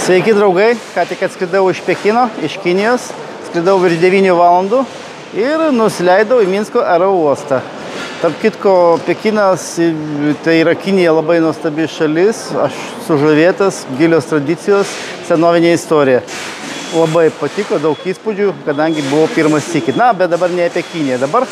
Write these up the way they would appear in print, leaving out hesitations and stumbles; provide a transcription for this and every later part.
Sveiki draugai, ką tik atskridau iš Pekino, iš Kinijos, skridau virš 9 valandų ir nusileidau į Minsko aerouostą. Tarp kitko, Pekinas, tai yra Kinija labai nuostabi šalis, aš sužavėtas, gilios tradicijos, senovinė istorija. Labai patiko, daug įspūdžių, kadangi buvo pirmas sykį. Na, bet dabar ne apie Kiniją. Dabar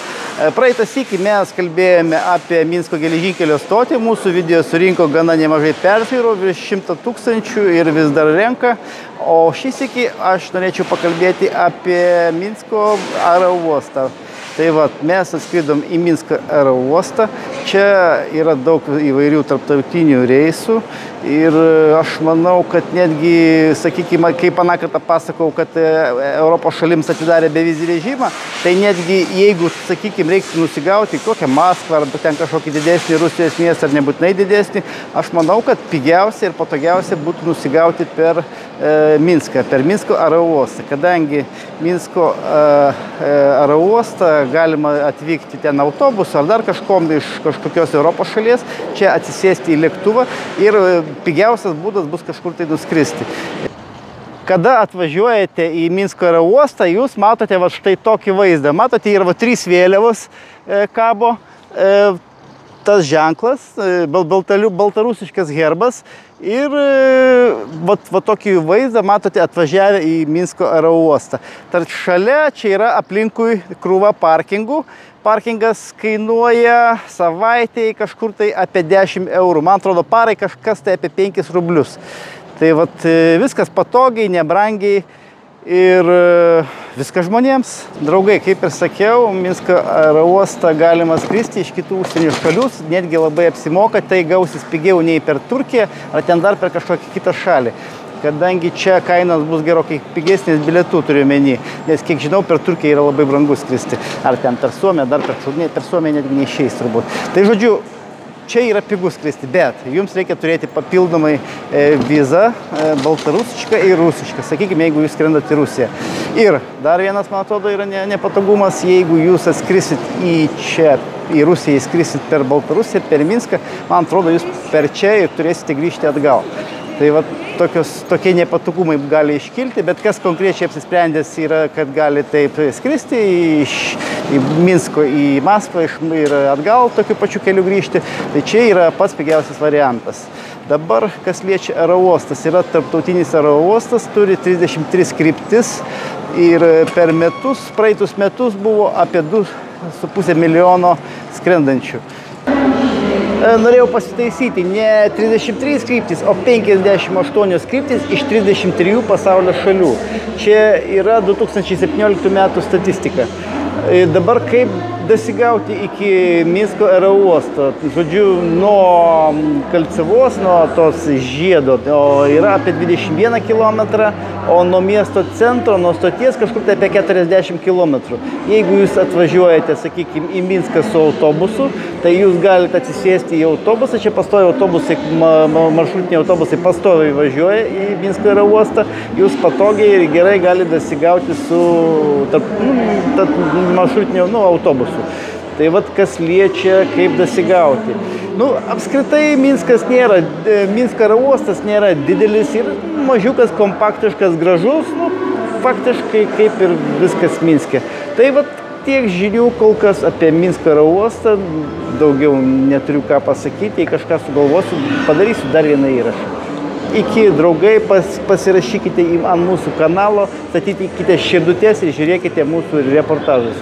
praeitą sykį mes kalbėjome apie Minsko geležinkelio stotį. Mūsų video surinko gana nemažai peržiūrų, virš 100 000 ir vis dar renka. O šį sykį aš norėčiau pakalbėti apie Minsko aerouostą. Tai va, mes atskridom į Minsko aerouostą. Čia yra daug įvairių tarptautinių reisų ir aš manau, kad netgi, sakykime, kaip aną kartą pasakau, kad Europos šalims atidarė bevizį režimą, tai netgi jeigu, sakykime, reiktų nusigauti kokią Maskvą arba ten kažkokį didesnį Rusijos miestą ar nebūtinai didesnį, aš manau, kad pigiausia ir patogiausia būtų nusigauti per Minską, per Minsko aerouostą, kadangi Minsko aerouostą galima atvykti ten autobusu ar dar kažkom iš kažkokios Europos šalies, čia atsisėsti į lėktuvą ir pigiausias būdas bus kažkur tai nuskristi. Kada atvažiuojate į Minsko aerouostą, jūs matote va štai tokį vaizdą. Matote, yra va 3 vėliavos kabo, tas ženklas, baltarusiškas herbas ir va tokį vaizdą matote atvažiavę į Minsko aerouostą. Tarp šalia čia yra aplinkui krūva parkingų. Parkingas kainuoja savaitėje kažkur tai apie 10 eurų. Man atrodo, parai kažkas tai apie 5 rublius. Tai vat viskas patogiai, nebrangiai ir viskas žmonėms. Draugai, kaip ir sakiau, Minsko aerouostą galima skristi iš kitų užsienio šalių, netgi labai apsimoka, tai gausis pigiau nei per Turkiją ar ten dar per kažkokią kitą šalį. Kadangi čia kainos bus gerokai pigesnės bilietų turiu omeny, nes kiek žinau, per Turkiją yra labai brangu skristi. Ar ten per Suomiją, dar per Suomiją netgi neišeis turbūt. Tai žodžiu, čia yra pigu skristi, bet jums reikia turėti papildomai vizą baltarusišką ir rusišką, sakykime, jeigu jūs skrendate į Rusiją. Ir dar vienas, man atrodo, yra nepatogumas, jeigu jūs atskrisit į čia, į Rusiją įskrisit per Baltarusiją, per Minską, man atrodo, jūs per čia ir turėsite grįžti atgal. Tai va, tokie nepatogumai gali iškilti, bet kas konkrečiai apsisprendęs yra, kad gali taip skristi į Minsko, į Maskvą ir atgal tokiu pačiu keliu grįžti, tai čia yra pats pigiausias variantas. Dabar, kas liečia aerouostas, yra tarptautinis aerouostas, turi 33 kryptis ir per metus, praeitus metus buvo apie 2,5 milijono skrendančių. Norėjau pasitaisyti, ne 33 kryptis, o 58 kryptis iš 33 pasaulio šalių. Čia yra 2017 metų statistika. Dabar kaip dasigauti iki Minsko aerouosto? Žodžiu, nuo Kalcevos, nuo tos žiedo, yra apie 21 km, o nuo miesto centro, nuo stoties kažkur tai apie 40 km. Jeigu jūs atvažiuojate, sakykime, į Minską su autobusu, tai jūs galite atsisėsti į autobusą, čia pastoviai autobusai, maršrutiniai autobusai pastoviai važiuoja į Minsko aerouostą, jūs patogiai ir gerai galite dasigauti su maršrutiniu autobusu. Tai vat kas liečia, kaip dasigauti. Apskritai Minsko aerouostas nėra didelis ir mažiukas, kompaktiškas, gražus, faktiškai kaip ir viskas Minske. Tai vat tiek žinių kol kas apie Minsko aerouostą, daugiau neturiu ką pasakyti, jei kažką sugalvosiu, padarysiu dar vieną įrašą. Iki, draugai, pasirašykite ant mūsų kanalo, statykite širdutes ir žiūrėkite mūsų reportažus.